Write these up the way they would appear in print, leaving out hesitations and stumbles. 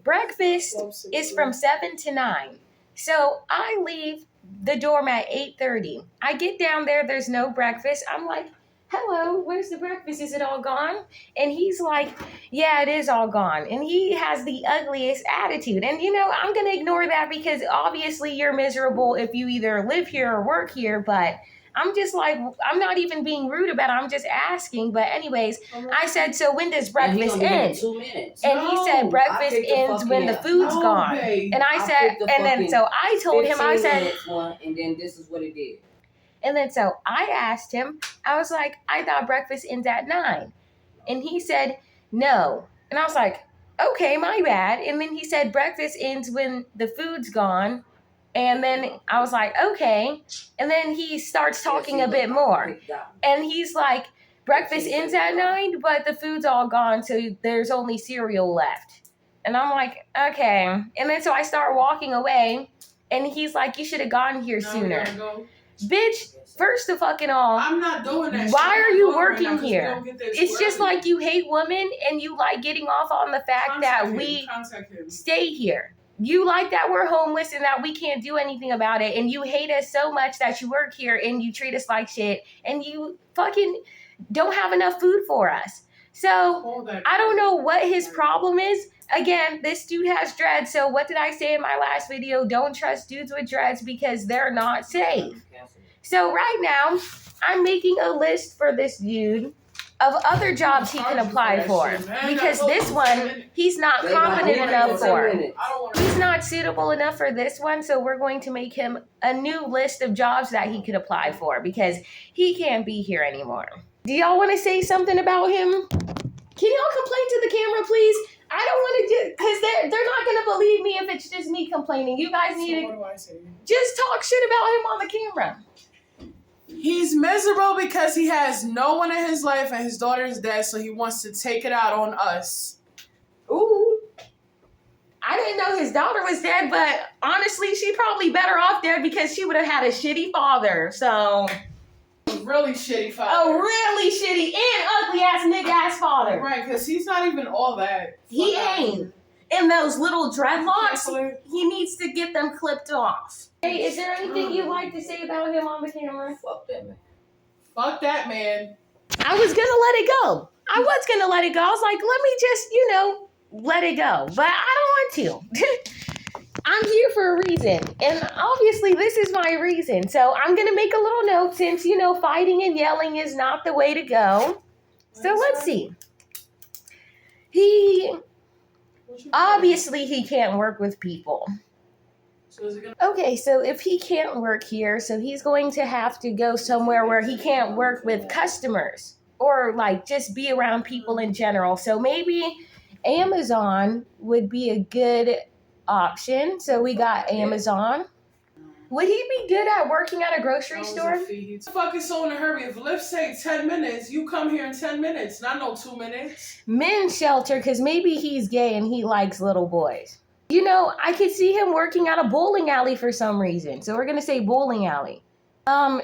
breakfast is from 7 to 9. So I leave the dorm at 8:30. I get down there, there's no breakfast. I'm like, hello, where's the breakfast? Is it all gone? And he's like, yeah, it is all gone. And he has the ugliest attitude. And, I'm going to ignore that because obviously you're miserable if you either live here or work here. But I'm just like, I'm not even being rude about it. I'm just asking. But anyways, I said, so when does breakfast end? 2 minutes. And he said breakfast ends when the food's gone. And I said, and then so I told him, I said, and then this is what it did. And then so I asked him, I was like, I thought breakfast ends at 9. And he said, no. And I was like, okay, my bad. And then he said breakfast ends when the food's gone. And then I was like, okay. And then he starts talking a bit more. And he's like, breakfast ends at 9, but the food's all gone, so there's only cereal left. And I'm like, okay. And then so I start walking away, and he's like, you should have gotten here sooner. Bitch, first of fucking all, I'm not doing that. Why are you working here? It's just like you hate women and you like getting off on the fact that we stay here. You like that we're homeless and that we can't do anything about it. And you hate us so much that you work here and you treat us like shit. And you fucking don't have enough food for us. So I don't know what his problem is. Again, this dude has dreads. So what did I say in my last video? Don't trust dudes with dreads because they're not safe. So right now, I'm making a list for this dude of other jobs he can apply for. Because this one, he's not competent enough for. He's not suitable enough for this one. So we're going to make him a new list of jobs that he could apply for. Because he can't be here anymore. Do y'all want to say something about him? Can y'all complain to the camera, please? I don't want to do, because they're not going to believe me if it's just me complaining. You guys need to just talk shit about him on the camera. He's miserable because he has no one in his life and his daughter is dead, so he wants to take it out on us. Ooh. I didn't know his daughter was dead, but honestly, she probably better off dead because she would have had a shitty father, so... Really shitty father. Oh, really shitty and ugly-ass nigga-ass father. Right, because he's not even all that. He ain't. And those little dreadlocks, he needs to get them clipped off. Hey, is there anything you'd like to say about him on the camera? Fuck that man. Fuck that man. I was going to let it go. I was going to let it go. I was like, let me just, let it go. But I don't want to. I'm here for a reason. And obviously, this is my reason. So I'm going to make a little note since, fighting and yelling is not the way to go. So let's see. Obviously, he can't work with people. Okay, so if he can't work here, so he's going to have to go somewhere where he can't work with customers or just be around people in general. So maybe Amazon would be a good option. So we got Amazon. Would he be good at working at a grocery store? Fucking so in a hurry. If Lyft say 10 minutes, you come here in 10 minutes, not no 2 minutes. Men's shelter, because maybe he's gay and he likes little boys. I could see him working at a bowling alley for some reason. So we're going to say bowling alley.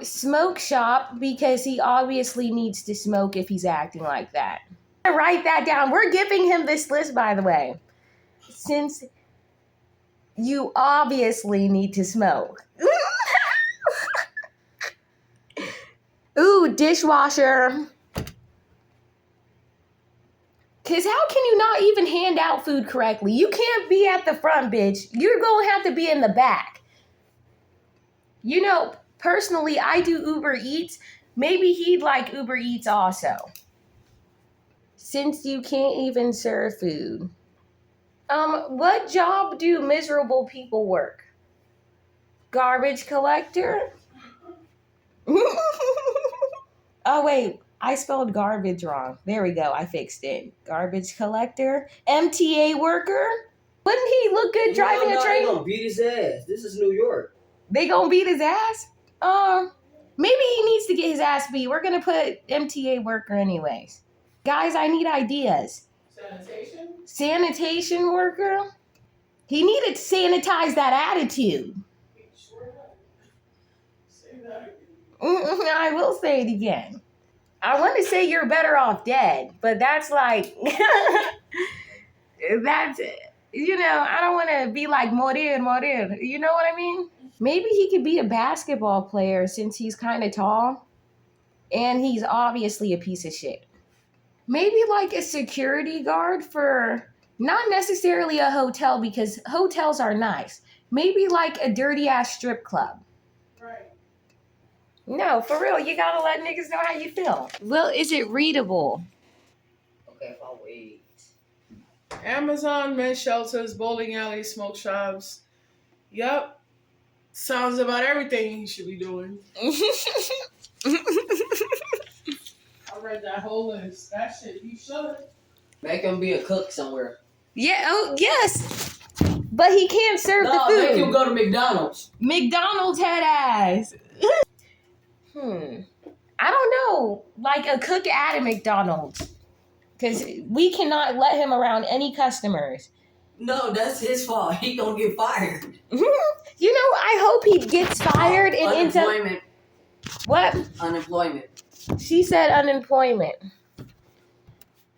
Smoke shop, because he obviously needs to smoke if he's acting like that. Write that down. We're giving him this list, by the way. Since you obviously need to smoke. Ooh, dishwasher. Because how can you not even hand out food correctly? You can't be at the front, bitch. You're going to have to be in the back. Personally, I do Uber Eats. Maybe he'd like Uber Eats also. Since you can't even serve food. What job do miserable people work? Garbage collector? Oh, wait. I spelled garbage wrong. There we go. I fixed it. Garbage collector. MTA worker? Wouldn't he look good driving a train? They gonna beat his ass. This is New York. They gonna beat his ass? Maybe he needs to get his ass beat. We're gonna put MTA worker anyways. Guys, I need ideas. Sanitation worker? He needed to sanitize that attitude. I will say it again. I want to say you're better off dead, but that's that's it. I don't want to be like morir. You know what I mean? Maybe he could be a basketball player since he's kind of tall and he's obviously a piece of shit. Maybe like a security guard for not necessarily a hotel because hotels are nice. Maybe like a dirty ass strip club. Right. No, for real, you gotta let niggas know how you feel. Well, is it readable? Okay, if I wait. Amazon, men's shelters, bowling alleys, smoke shops. Yup. Sounds about everything he should be doing. I read that whole list. That shit, he should. Make him be a cook somewhere. Yeah, oh, yes. But he can't serve the food. Make him go to McDonald's. McDonald's head ass. I don't know. Like a cook at a McDonald's. Because we cannot let him around any customers. No, that's his fault. He gonna get fired. I hope he gets fired and ends up... Unemployment. What? Unemployment. She said unemployment.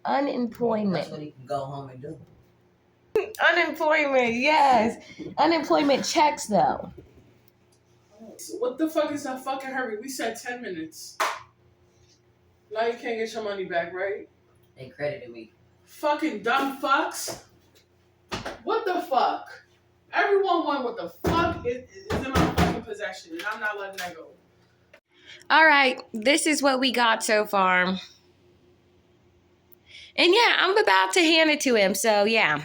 Unemployment. That's what he can go home and do. Unemployment, yes. Unemployment checks, though. What the fuck is that fucking hurry? We said 10 minutes. Now you can't get your money back, right? They credited me. Fucking dumb fucks. What the fuck? Everyone want what the fuck is in my fucking possession, and I'm not letting that go. All right, this is what we got so far. And yeah, I'm about to hand it to him, so yeah.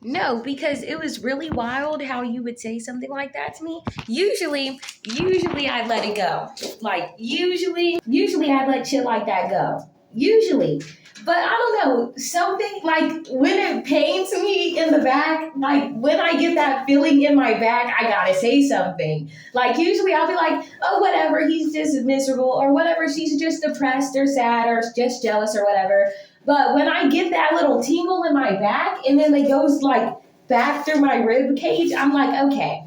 No, because it was really wild how you would say something like that to me. Usually I'd let it go. Like, usually I'd let shit like that go. Usually. But I don't know, something like when it pains me in the back, like when I get that feeling in my back, I gotta say something. Like usually I'll be like, oh, whatever, he's just miserable or whatever, she's just depressed or sad or just jealous or whatever. But when I get that little tingle in my back and then it goes like back through my rib cage, I'm like, okay,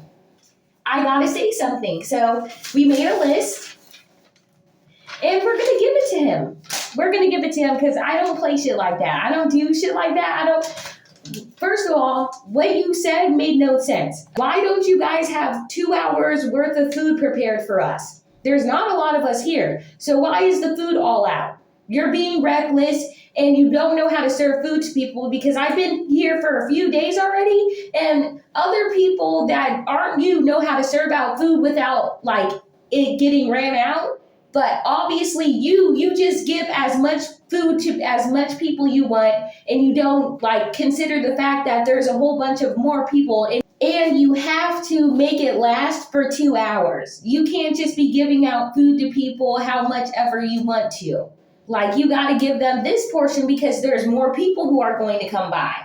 I gotta say something. So we made a list and we're gonna give it to him. We're going to give it to him because I don't play shit like that. I don't do shit like that. First of all, what you said made no sense. Why don't you guys have 2 hours worth of food prepared for us? There's not a lot of us here. So why is the food all out? You're being reckless and you don't know how to serve food to people because I've been here for a few days already and other people that aren't you know how to serve out food without like it getting ran out. But obviously you just give as much food to as much people you want and you don't like consider the fact that there's a whole bunch of more people and you have to make it last for 2 hours. You can't just be giving out food to people how much ever you want to. Like you got to give them this portion because there's more people who are going to come by.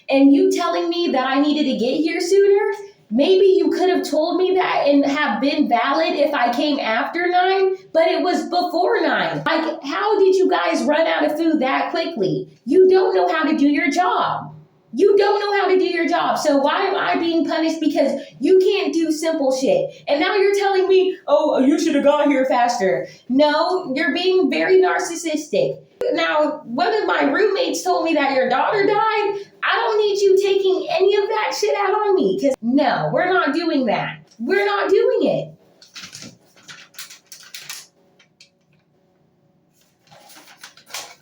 And you telling me that I needed to get here sooner? Maybe you could have told me that and have been valid if I came after 9, but it was before 9. Like, how did you guys run out of food that quickly? You don't know how to do your job. You don't know how to do your job. So why am I being punished because you can't do simple shit? And now you're telling me, oh, you should have got here faster. No, you're being very narcissistic. Now, one of my roommates told me that your daughter died. I don't need you taking any of that shit out on me. Because no, we're not doing that. We're not doing it.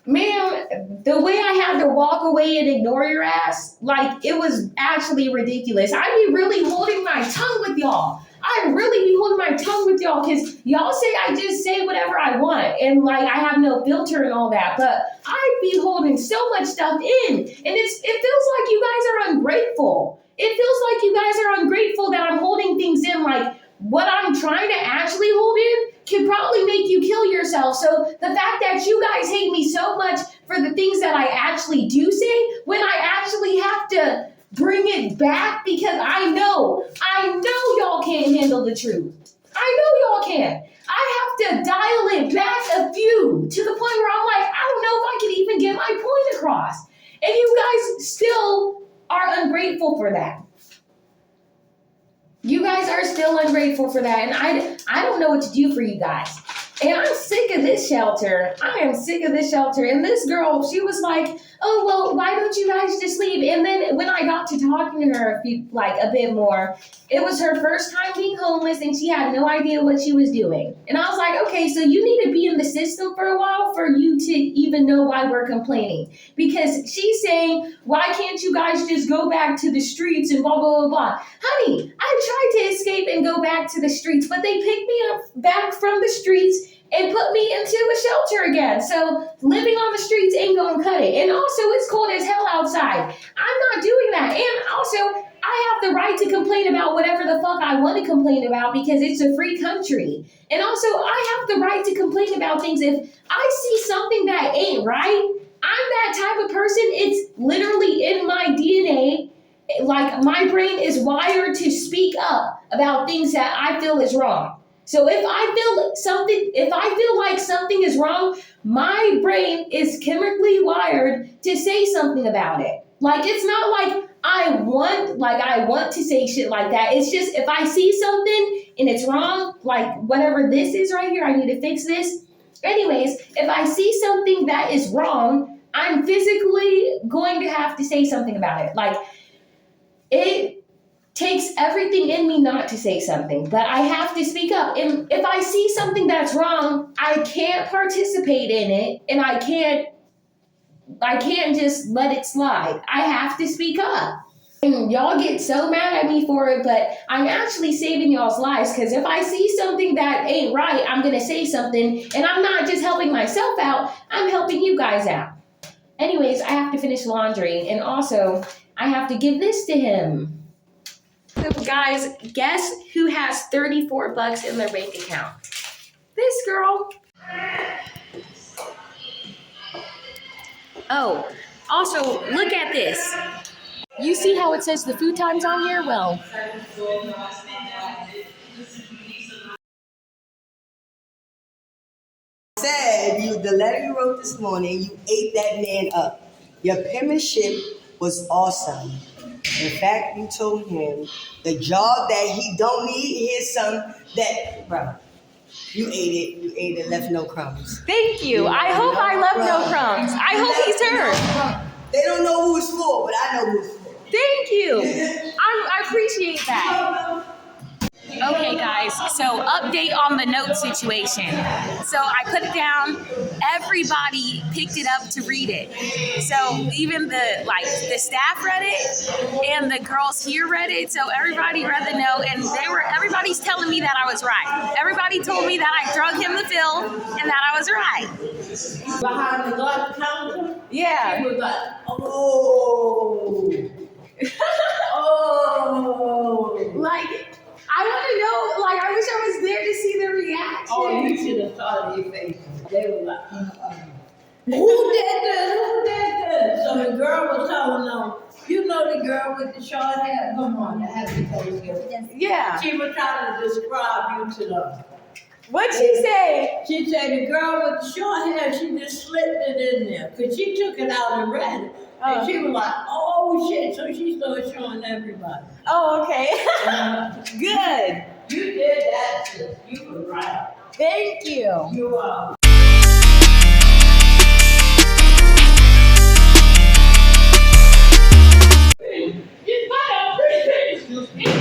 Ma'am, the way I had to walk away and ignore your ass, like, it was actually ridiculous. I'd be really holding my tongue with y'all. I really be holding my tongue with y'all because y'all say I just say whatever I want and like I have no filter and all that, but I be holding so much stuff in and it feels like you guys are ungrateful. It feels like you guys are ungrateful that I'm holding things in. Like what I'm trying to actually hold in can probably make you kill yourself. So the fact that you guys hate me so much for the things that I actually do say when I actually have to bring it back because I know y'all can't handle the truth. I know y'all can't. I have to dial it back a few to the point where I'm like, I don't know if I can even get my point across. And you guys still are ungrateful for that. You guys are still ungrateful for that. And I don't know what to do for you guys. And I'm sick of this shelter. I am sick of this shelter. And this girl, she was like, oh, well, why don't you guys just leave? And then when I got to talking to her a bit more, it was her first time being homeless and she had no idea what she was doing. And I was like, okay, so you need to be in the system for a while for you to even know why we're complaining. Because she's saying, why can't you guys just go back to the streets and blah, blah, blah, blah. Honey, I tried to escape and go back to the streets, but they picked me up back from the streets and put me into a shelter again. So living on the streets ain't gonna cut it. And also, it's cold as hell outside. I'm not doing that. And also, I have the right to complain about whatever the fuck I want to complain about because it's a free country. And also, I have the right to complain about things if I see something that ain't right. I'm that type of person. It's literally in my DNA. Like, my brain is wired to speak up about things that I feel is wrong. So if I feel like something is wrong, my brain is chemically wired to say something about it. Like, it's not like I want to say shit like that. It's just if I see something and it's wrong, like whatever this is right here, I need to fix this. Anyways, if I see something that is wrong, I'm physically going to have to say something about it. Like, it takes everything in me not to say something, but I have to speak up. And if I see something that's wrong, I can't participate in it, and I can't just let it slide. I have to speak up. And y'all get so mad at me for it, but I'm actually saving y'all's lives, because if I see something that ain't right, I'm gonna say something, and I'm not just helping myself out, I'm helping you guys out. Anyways, I have to finish laundry, and also I have to give this to him. So guys, guess who has $34 in their bank account? This girl. Oh, also, look at this. You see how it says the food times on here? Well, said the letter you wrote this morning, you ate that man up. Your penmanship was awesome. In fact, you told him the job that he don't need, his son, that, bro, you ate it, left no crumbs. thank you. I hope I left no crumbs. I hope he's heard. They don't know who it's for, but I know who it's for. Thank you. I appreciate that. Okay, guys, so update on the note situation. So I put it down. Everybody picked it up to read it. So even the staff read it, and the girls here read it. So everybody read the note, and everybody's telling me that I was right. Everybody told me that I drug him to Phil, and that I was right. Behind the glass counter, Yeah. he was like, oh. Oh. Like, I want to know, I wish I was there to see the reaction. Oh, you should have saw their face. They were like, who did this? Who did this? So the girl was telling them, you know the girl with the short hair? Come on, I have to tell you. Yeah. She was trying to describe you to them. What'd she say? She said the girl with the short hair, she just slipped it in there. Because she took it out and read it. And she was like, oh shit. So she started showing everybody. Oh, okay. Good. You did that, sis. You were right. Thank you. You are. It's not a pretty.